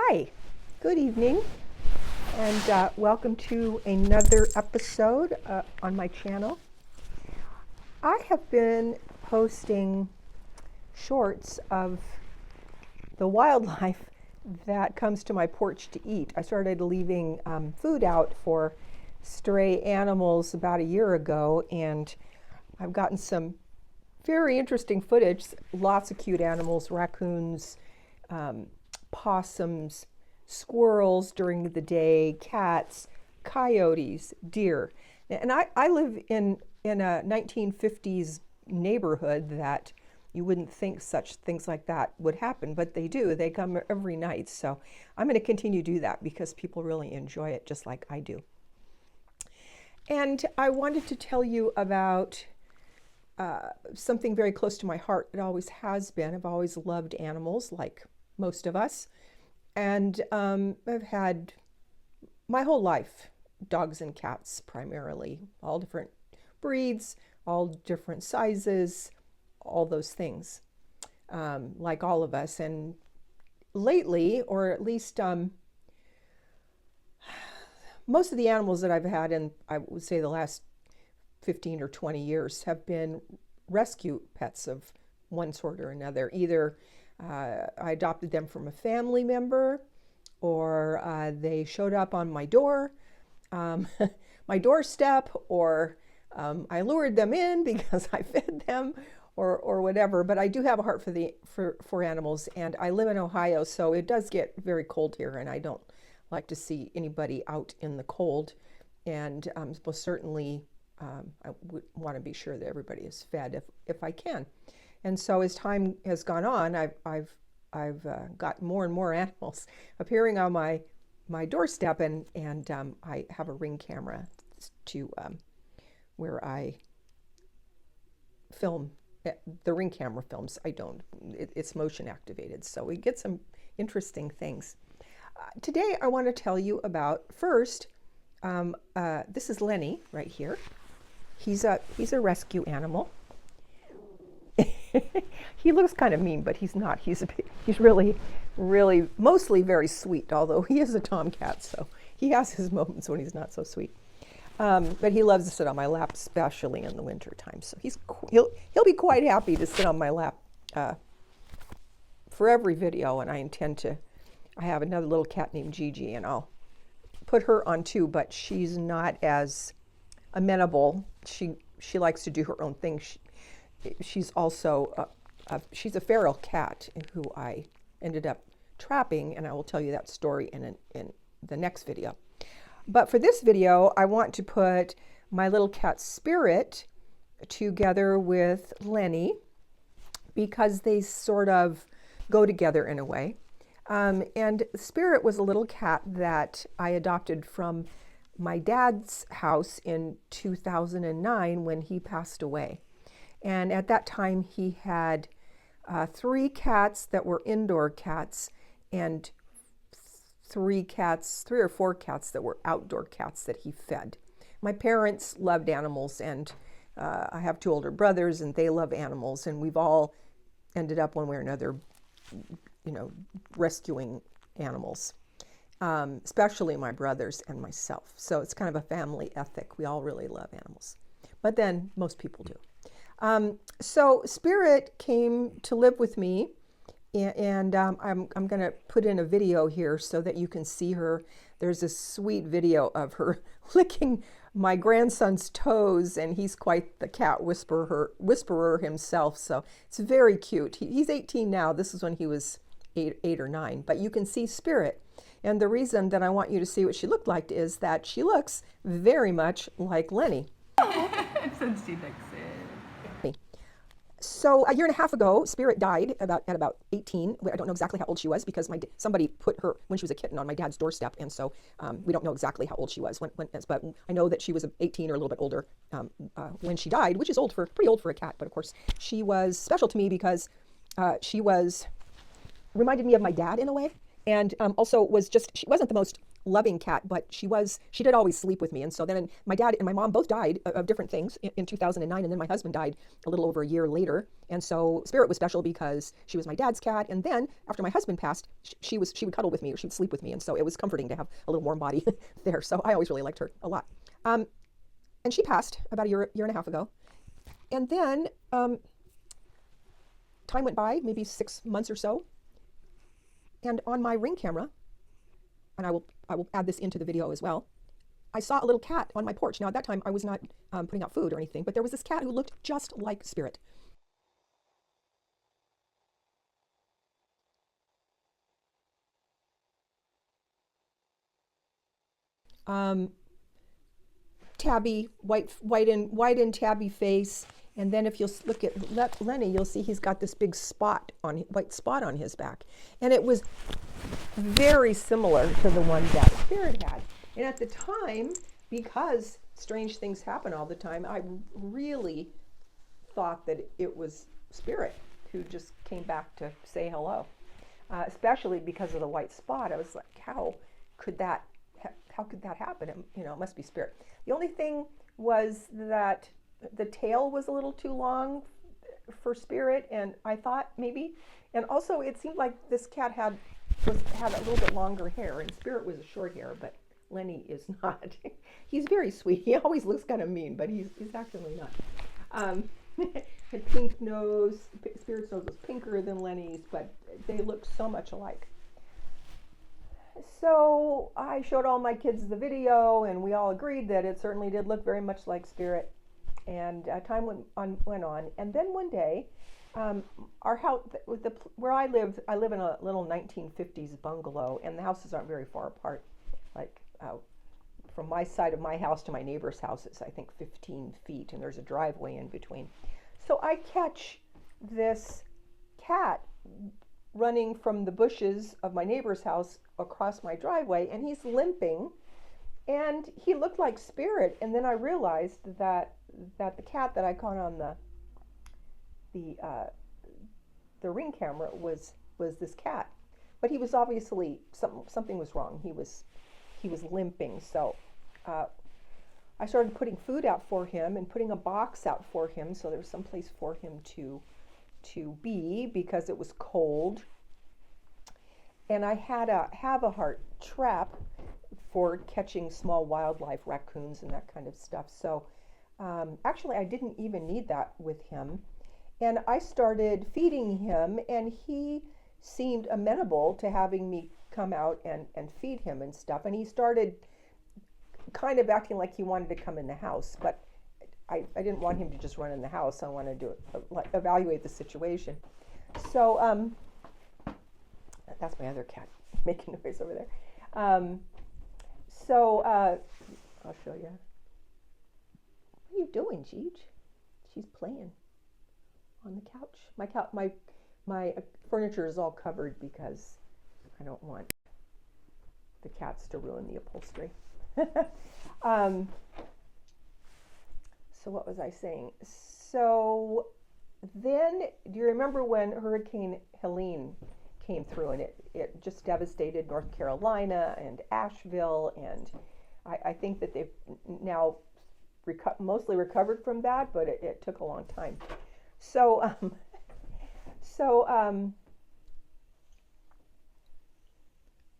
Hi, good evening, and welcome to another episode on my channel. I have been posting shorts of the wildlife that comes to my porch to eat. I started leaving food out for stray animals about a year ago, and I've gotten some very interesting footage. Lots of cute animals, raccoons, possums, squirrels during the day, cats, coyotes, deer. And I live in a 1950s neighborhood that you wouldn't think such things like that would happen, but they do. They come every night. So I'm going to continue to do that because people really enjoy it just like I do. And I wanted to tell you about something very close to my heart. It always has been. I've always loved animals, like most of us. And I've had my whole life dogs and cats primarily, all different breeds, all different sizes, all those things, like all of us. And lately, or at least most of the animals that I've had in, I would say, the last 15 or 20 years have been rescue pets of one sort or another. Either I adopted them from a family member, or they showed up on my door, my doorstep, or I lured them in because I fed them, or whatever. But I do have a heart for animals, and I live in Ohio, so it does get very cold here, and I don't like to see anybody out in the cold. And most certainly I would want to be sure that everybody is fed if I can. And so as time has gone on, I've got more and more animals appearing on my doorstep, and I have a Ring camera to where I film. The Ring camera films. I don't. It's motion activated, so we get some interesting things. Today I want to tell you about first. This is Lenny right here. He's a rescue animal. He looks kind of mean, but he's not. He's really mostly very sweet, although he is a tomcat, so he has his moments when he's not so sweet. But he loves to sit on my lap, especially in the winter time. So he'll be quite happy to sit on my lap for every video, and I have another little cat named Gigi, and I'll put her on too, but she's not as amenable. She likes to do her own thing. She's also she's a feral cat who I ended up trapping, and I will tell you that story in the next video. But for this video, I want to put my little cat Spirit together with Lenny because they sort of go together in a way. And Spirit was a little cat that I adopted from my dad's house in 2009 when he passed away. And at that time, he had 3 cats that were indoor cats and 3 or 4 cats that were outdoor cats that he fed. My parents loved animals, and I have 2 older brothers, and they love animals, and we've all ended up one way or another, rescuing animals, especially my brothers and myself. So it's kind of a family ethic. We all really love animals, but then most people do. So Spirit came to live with me, and I'm going to put in a video here so that you can see her. There's a sweet video of her licking my grandson's toes, and he's quite the cat whisperer himself. So it's very cute. He's 18 now. This is when he was 8 or 9. But you can see Spirit. And the reason that I want you to see what she looked like is that she looks very much like Lenny. Since she likes it. So a year and a half ago, Spirit died at about 18. I don't know exactly how old she was because somebody put her when she was a kitten on my dad's doorstep, and so we don't know exactly how old she was. But I know that she was 18 or a little bit older when she died, which is pretty old for a cat. But of course, she was special to me because she reminded me of my dad in a way, and also she wasn't the most loving cat, but she did always sleep with me. And so then my dad and my mom both died of different things in 2009, and then my husband died a little over a year later. And so Spirit was special because she was my dad's cat. And then after my husband passed, she would cuddle with me, or she would sleep with me, and so it was comforting to have a little warm body there. So I always really liked her a lot. And she passed about a year and a half ago. And then time went by, maybe 6 months or so, and on my Ring camera, and I will add this into the video as well, I saw a little cat on my porch. Now at that time I was not putting out food or anything, but there was this cat who looked just like Spirit. Tabby, white and tabby face. And then if you'll look at Lenny, you'll see he's got this big white spot on his back. And it was very similar to the one that Spirit had. And at the time, because strange things happen all the time, I really thought that it was Spirit who just came back to say hello. Especially because of the white spot. I was like, how could that happen? It must be Spirit. The only thing was that the tail was a little too long for Spirit, and I thought maybe, and also it seemed like this cat had a little bit longer hair, and Spirit was a short hair, but Lenny is not. He's very sweet. He always looks kind of mean, but he's actually not. Had pink nose. Spirit's nose was pinker than Lenny's, but they look so much alike. So I showed all my kids the video, and we all agreed that it certainly did look very much like Spirit. And time went on, and then one day, our house, where I live in a little 1950s bungalow, and the houses aren't very far apart. Like from my side of my house to my neighbor's house, it's I think 15 feet, and there's a driveway in between. So I catch this cat running from the bushes of my neighbor's house across my driveway, and he's limping, and he looked like Spirit. And then I realized that the cat that I caught on the Ring camera was this cat, but he was obviously something was wrong. He was limping. So I started putting food out for him and putting a box out for him, so there was some place for him to be, because it was cold. And I had a have-a-heart trap for catching small wildlife, raccoons and that kind of stuff. So actually I didn't even need that with him. And I started feeding him, and he seemed amenable to having me come out and feed him and stuff. And he started kind of acting like he wanted to come in the house, but I didn't want him to just run in the house. I wanted to evaluate the situation. So that's my other cat making noise over there. So I'll show you. What are you doing, Jeej? She's playing on the couch. My furniture is all covered because I don't want the cats to ruin the upholstery. So what was I saying? So then, do you remember when Hurricane Helene came through, and it just devastated North Carolina and Asheville, and I think that they've now mostly recovered from that, but it took a long time. So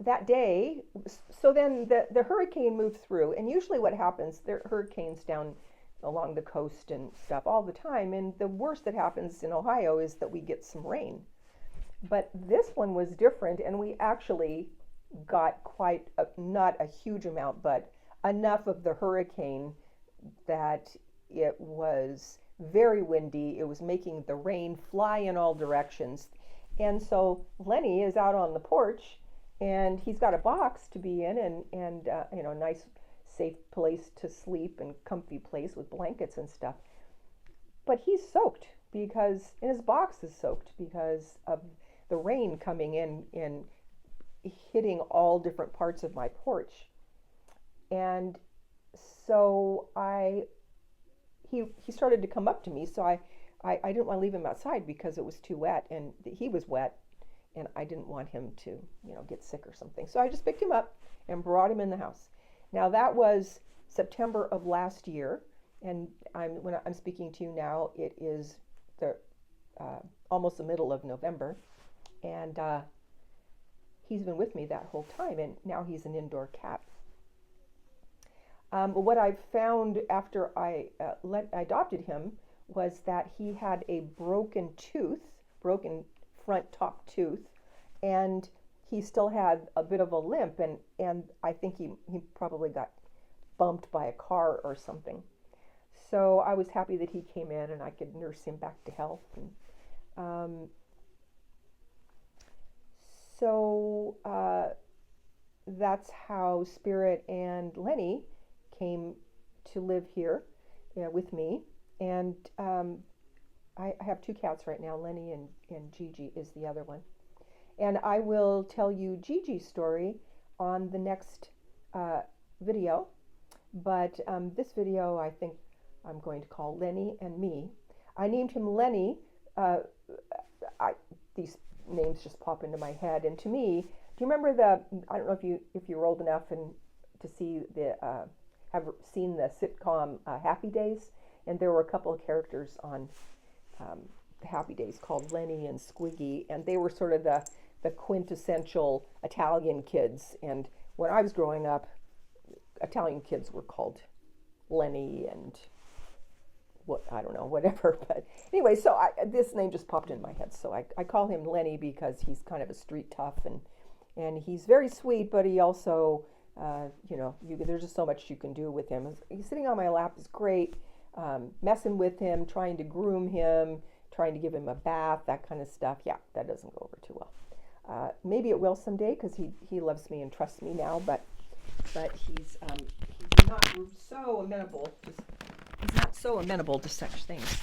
that day, so then the hurricane moved through, and usually what happens, there are hurricanes down along the coast and stuff all the time, and the worst that happens in Ohio is that we get some rain. But this one was different, and we actually got not a huge amount, but enough of the hurricane that it was very windy. It was making the rain fly in all directions. And so Lenny is out on the porch, and he's got a box to be in, and a nice safe place to sleep and comfy place with blankets and stuff. But he's soaked, because, and his box is soaked because of the rain coming in and hitting all different parts of my porch. And so he started to come up to me, so I didn't want to leave him outside because it was too wet, and he was wet. and I didn't want him to, get sick or something. So I just picked him up and brought him in the house. Now that was September of last year, and when I'm speaking to you now, it is the almost the middle of November, and he's been with me that whole time, and now he's an indoor cat. But what I found after I adopted him was that he had a broken front top tooth, and he still had a bit of a limp, and I think he probably got bumped by a car or something. So I was happy that he came in and I could nurse him back to health. And, that's how Spirit and Lenny came to live here with me. And I have 2 cats right now. Lenny and Gigi is the other one. And I will tell you Gigi's story on the next video. But this video I think I'm going to call Lenny and Me. I named him Lenny. These names just pop into my head. And to me, do you remember I don't know if you're old enough and to see have seen the sitcom Happy Days? And there were a couple of characters on Happy Days called Lenny and Squiggy, and they were sort of the quintessential Italian kids. And when I was growing up, Italian kids were called Lenny and I don't know, whatever. But anyway, so this name just popped in my head. So I call him Lenny because he's kind of a street tough, and he's very sweet, but he also, there's just so much you can do with him. He's sitting on my lap is great. Messing with him, trying to groom him, trying to give him a bath, that kind of stuff. Yeah, that doesn't go over too well. Maybe it will someday because he loves me and trusts me now, but he's not so amenable. He's not so amenable to such things.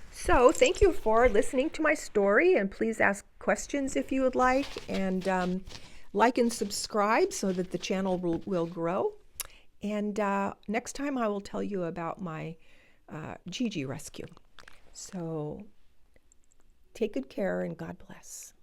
So thank you for listening to my story, and please ask questions if you would like, and like and subscribe so that the channel will grow. And next time I will tell you about my Gigi rescue. So take good care and God bless.